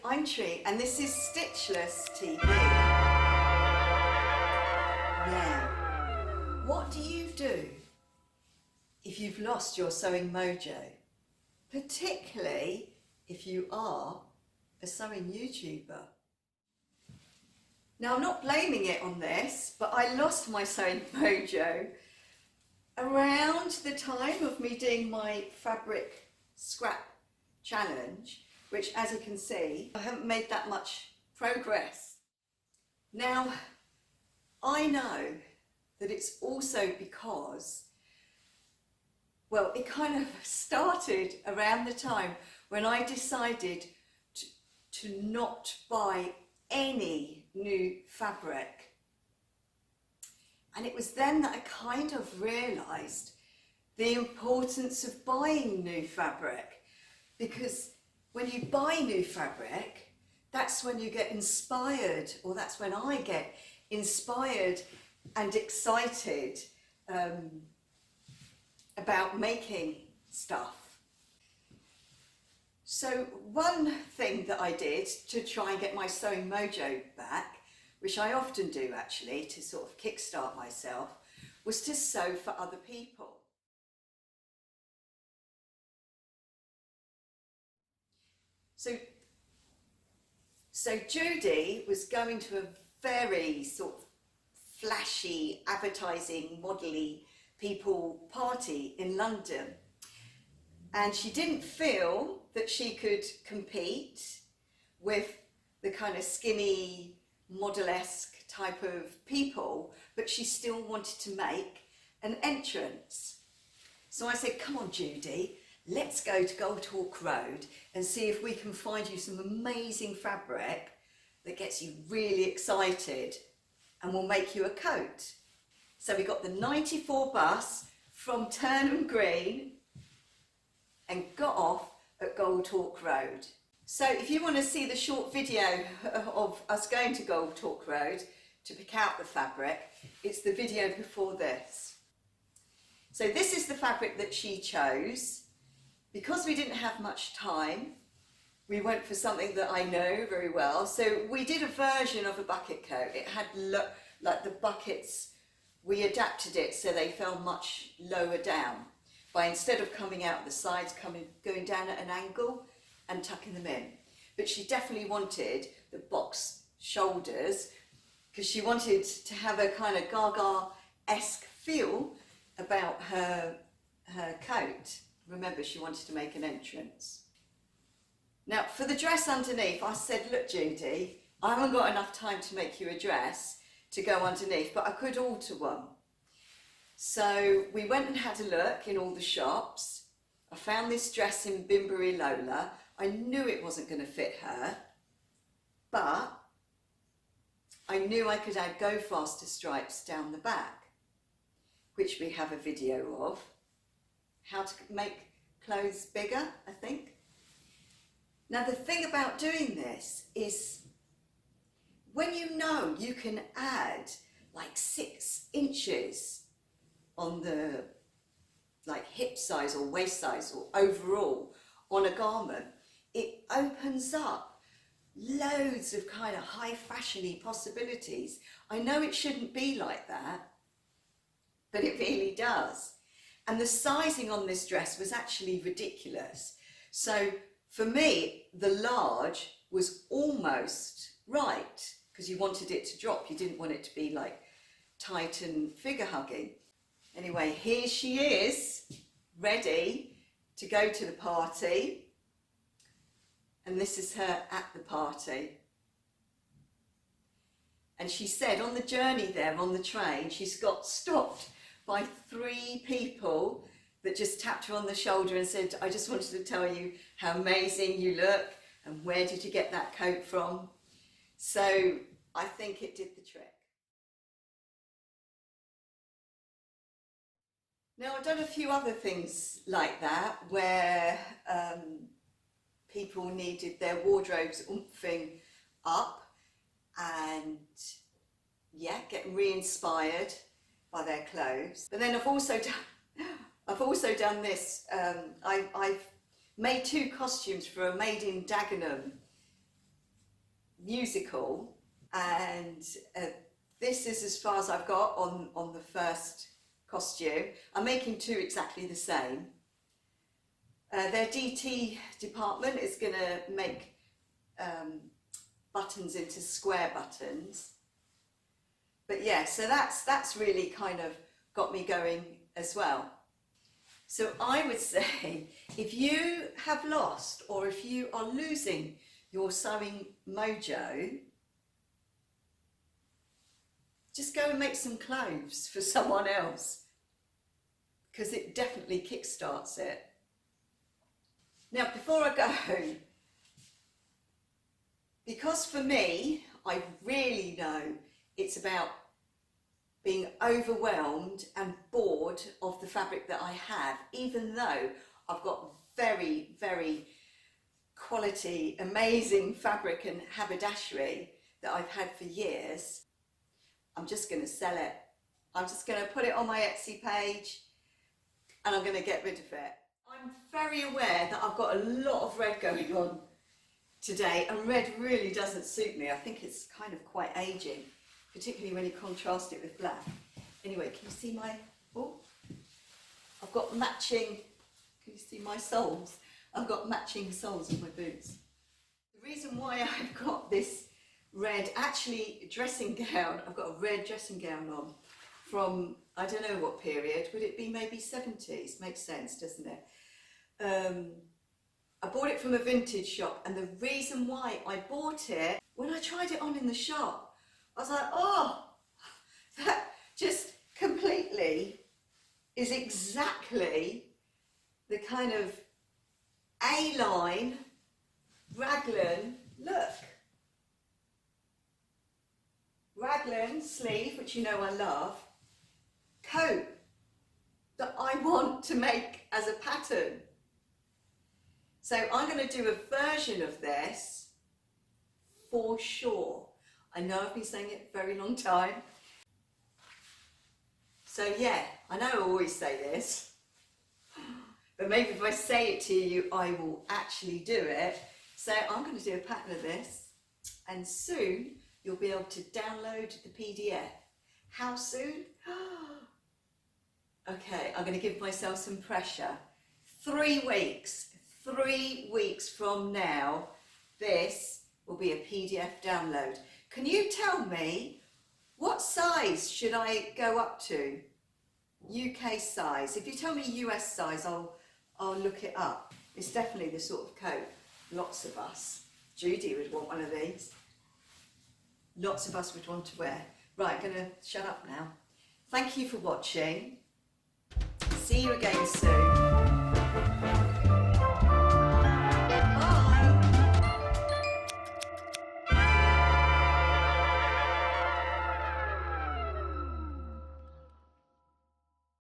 I'm Tree and this is Stitchless TV. Now, what do you do if you've lost your sewing mojo? Particularly if you are a sewing YouTuber. Now, I'm not blaming it on this, but I lost my sewing mojo around the time of me doing my fabric scrap challenge, which, as you can see, I haven't made that much progress. Now, I know that it's also because, well, it kind of started around the time when I decided to not buy any new fabric. And it was then that I kind of realised the importance of buying new fabric, because when you buy new fabric, that's when you get inspired, or that's when I get inspired and excited about making stuff. So one thing that I did to try and get my sewing mojo back, which I often do actually to sort of kickstart myself, was to sew for other people. So Judy was going to a very sort of flashy, advertising, modelly people party in London. And she didn't feel that she could compete with the kind of skinny, model-esque type of people, but she still wanted to make an entrance. So I said, come on, Judy, let's go to Gold Hawk Road and see if we can find you some amazing fabric that gets you really excited and will make you a coat. So we got the 94 bus from Turnham Green and got off at Gold Hawk Road. So if you want to see the short video of us going to Gold Hawk Road to pick out the fabric, it's the video before this. So this is the fabric that she chose. Because we didn't have much time, we went for something that I know very well. So we did a version of a bucket coat. It had like the buckets, we adapted it so they fell much lower down, by instead of coming out the sides, going down at an angle and tucking them in. But she definitely wanted the box shoulders because she wanted to have a kind of Gaga-esque feel about her coat. Remember, she wanted to make an entrance. Now, for the dress underneath, I said, look, Judy, I haven't got enough time to make you a dress to go underneath, but I could alter one. So we went and had a look in all the shops. I found this dress in Bimbury Lola. I knew it wasn't going to fit her, but I knew I could add Go Faster stripes down the back, which we have a video of. How to make clothes bigger, I think. Now the thing about doing this is when you know you can add like 6 inches on the like hip size or waist size or overall on a garment, it opens up loads of kind of high fashion-y possibilities. I know it shouldn't be like that, but it really does. And the sizing on this dress was actually ridiculous. So for me, the large was almost right, because you wanted it to drop. You didn't want it to be like tight and figure hugging. Anyway, here she is, ready to go to the party. And this is her at the party. And she said on the journey there on the train, she's got stopped by 3 people that just tapped her on the shoulder and said, I just wanted to tell you how amazing you look and where did you get that coat from? So I think it did the trick. Now I've done a few other things like that where people needed their wardrobes oomping up and yeah, getting re-inspired by their clothes. But then I've also done this. I've made 2 costumes for a Made in Dagenham musical, and this is as far as I've got on the first costume. I'm making two exactly the same. Their DT department is going to make buttons into square buttons. But yeah, so that's really kind of got me going as well. So I would say, if you have lost or if you are losing your sewing mojo, just go and make some clothes for someone else, because it definitely kickstarts it. Now, before I go, because for me, I really know it's about being overwhelmed and bored of the fabric that I have, even though I've got very, very quality, amazing fabric and haberdashery that I've had for years. I'm just going to sell it. I'm just going to put it on my Etsy page and I'm going to get rid of it. I'm very aware that I've got a lot of red going on today, and red really doesn't suit me. I think it's kind of quite aging, particularly when you contrast it with black. Anyway, can you see my, oh, I've got matching, can you see my soles? I've got matching soles in my boots. The reason why I've got this red, actually dressing gown, I've got a red dressing gown on from, I don't know what period, would it be maybe 70s? Makes sense, doesn't it? I bought it from a vintage shop, and the reason why I bought it, when I tried it on in the shop, I was like, oh, that just completely is exactly the kind of A-line raglan look. Raglan sleeve, which you know I love, coat that I want to make as a pattern. So I'm going to do a version of this for sure. I know I've been saying it a very long time. So yeah, I know I always say this, but maybe if I say it to you, I will actually do it. So I'm going to do a pattern of this, and soon you'll be able to download the PDF. How soon? Okay, I'm going to give myself some pressure. 3 weeks. 3 weeks from now, this will be a PDF download. Can you tell me, what size should I go up to? UK size. If you tell me US size, I'll look it up. It's definitely the sort of coat lots of us, Judy would want one of these. Lots of us would want to wear. Right, I'm going to shut up now. Thank you for watching. See you again soon.